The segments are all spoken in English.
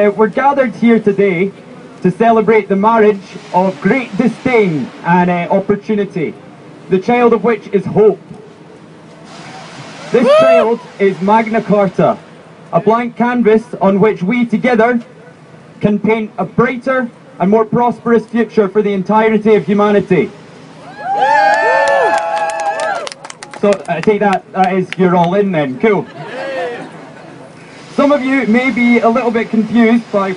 We're gathered here today to celebrate the marriage of great disdain and opportunity, the child of which is hope. This child is Magna Carta, a blank canvas on which we together can paint a brighter and more prosperous future for the entirety of humanity. So I take that is you're all in then, cool. Some of you may be a little bit confused by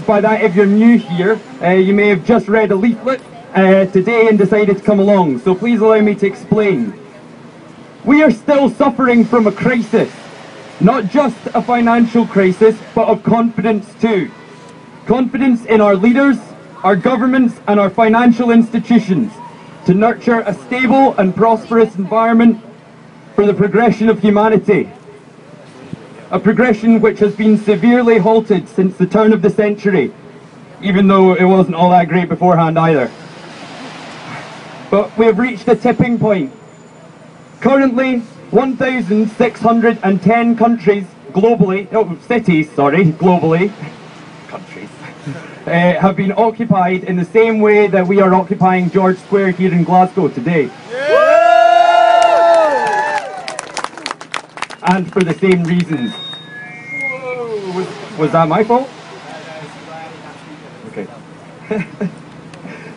by that if you're new here. You may have just read a leaflet today and decided to come along, so please allow me to explain. We are still suffering from a crisis, not just a financial crisis, but of confidence too. Confidence in our leaders, our governments and our financial institutions to nurture a stable and prosperous environment for the progression of humanity. A progression which has been severely halted since the turn of the century, even though it wasn't all that great beforehand either. But we have reached a tipping point. Currently, 1,610 countries globally, countries, have been occupied in the same way that we are occupying George Square here in Glasgow today. And for the same reasons. Was that my fault? Okay.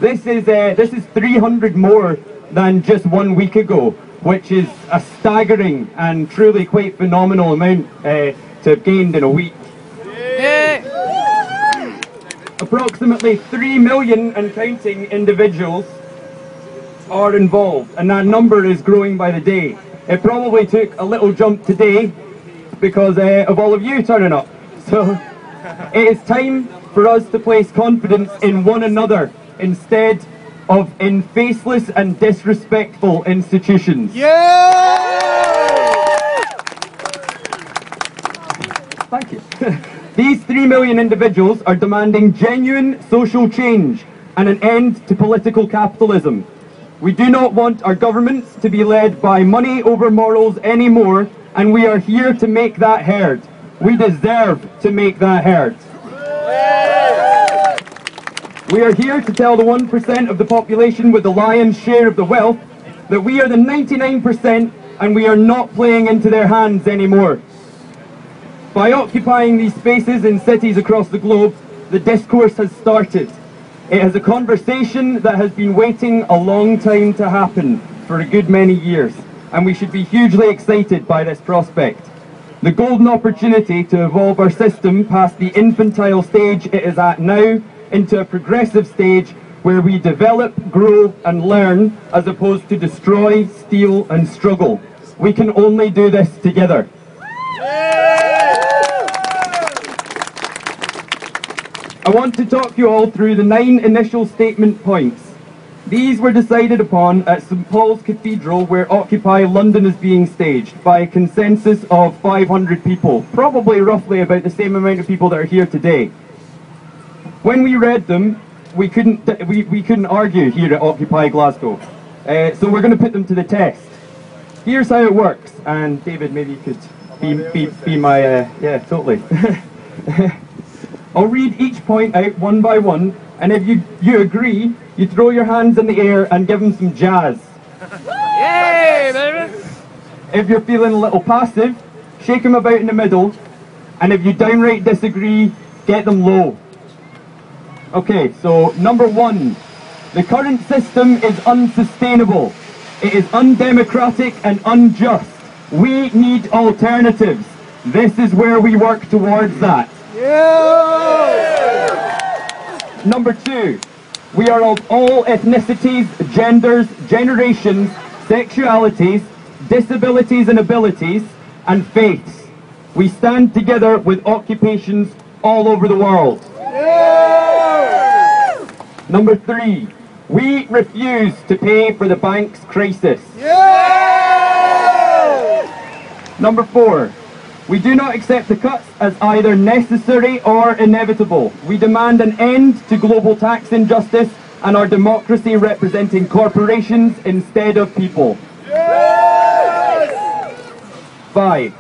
This is 300 more than just 1 week ago, which is a staggering and truly quite phenomenal amount to have gained in a week. Approximately 3 million and counting individuals are involved, and that number is growing by the day. It probably took a little jump today because of all of you turning up. So it is time for us to place confidence in one another instead of in faceless and disrespectful institutions. Thank you. These 3 million individuals are demanding genuine social change and an end to political capitalism. We do not want our governments to be led by money over morals anymore, and we are here to make that heard. We deserve to make that heard. We are here to tell the 1% of the population with the lion's share of the wealth that we are the 99% and we are not playing into their hands anymore. By occupying these spaces in cities across the globe, the discourse has started. It is a conversation that has been waiting a long time to happen for a good many years, and we should be hugely excited by this prospect. The golden opportunity to evolve our system past the infantile stage it is at now into a progressive stage where we develop, grow and learn as opposed to destroy, steal and struggle. We can only do this together. I want to talk you all through the 9 initial statement points. These were decided upon at St Paul's Cathedral, where Occupy London is being staged, by a consensus of 500 people, probably roughly about the same amount of people that are here today. When we read them, we couldn't argue here at Occupy Glasgow, so we're going to put them to the test. Here's how it works, and David, maybe you could be my, yeah, totally. I'll read each point out one by one, and if you agree, you throw your hands in the air and give them some jazz. Yay, baby! If you're feeling a little passive, shake them about in the middle, and if you downright disagree, get them low. Okay, so number 1, the current system is unsustainable. It is undemocratic and unjust. We need alternatives. This is where we work towards that. Number 2, we are of all ethnicities, genders, generations, sexualities, disabilities and abilities, and faiths. We stand together with occupations all over the world. Number 3, we refuse to pay for the bank's crisis. Number 4, we do not accept the cuts as either necessary or inevitable. We demand an end to global tax injustice and our democracy representing corporations instead of people. 5,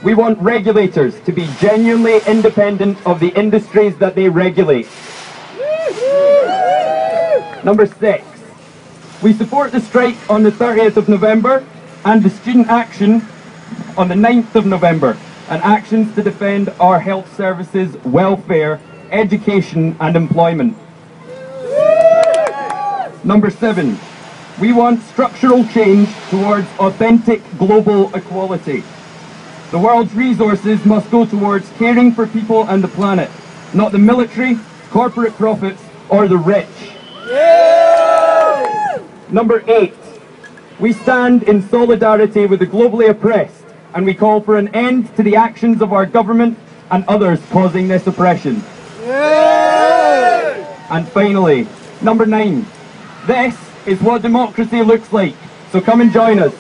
We want regulators to be genuinely independent of the industries that they regulate. Number 6. We support the strike on the 30th of November and the student action on the 9th of November, and actions to defend our health services, welfare, education and employment. Number 7. We want structural change towards authentic global equality. The world's resources must go towards caring for people and the planet, not the military, corporate profits or the rich. Number 8. We stand in solidarity with the globally oppressed, and we call for an end to the actions of our government and others causing this oppression. And finally, number 9. This is what democracy looks like, so come and join us.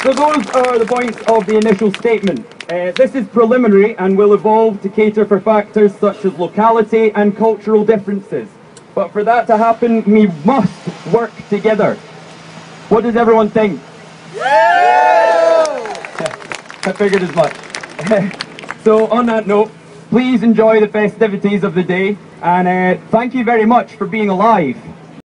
So those are the points of the initial statement. This is preliminary and will evolve to cater for factors such as locality and cultural differences. But for that to happen, we must work together. What does everyone think? I figured as much. So on that note, please enjoy the festivities of the day, and thank you very much for being alive.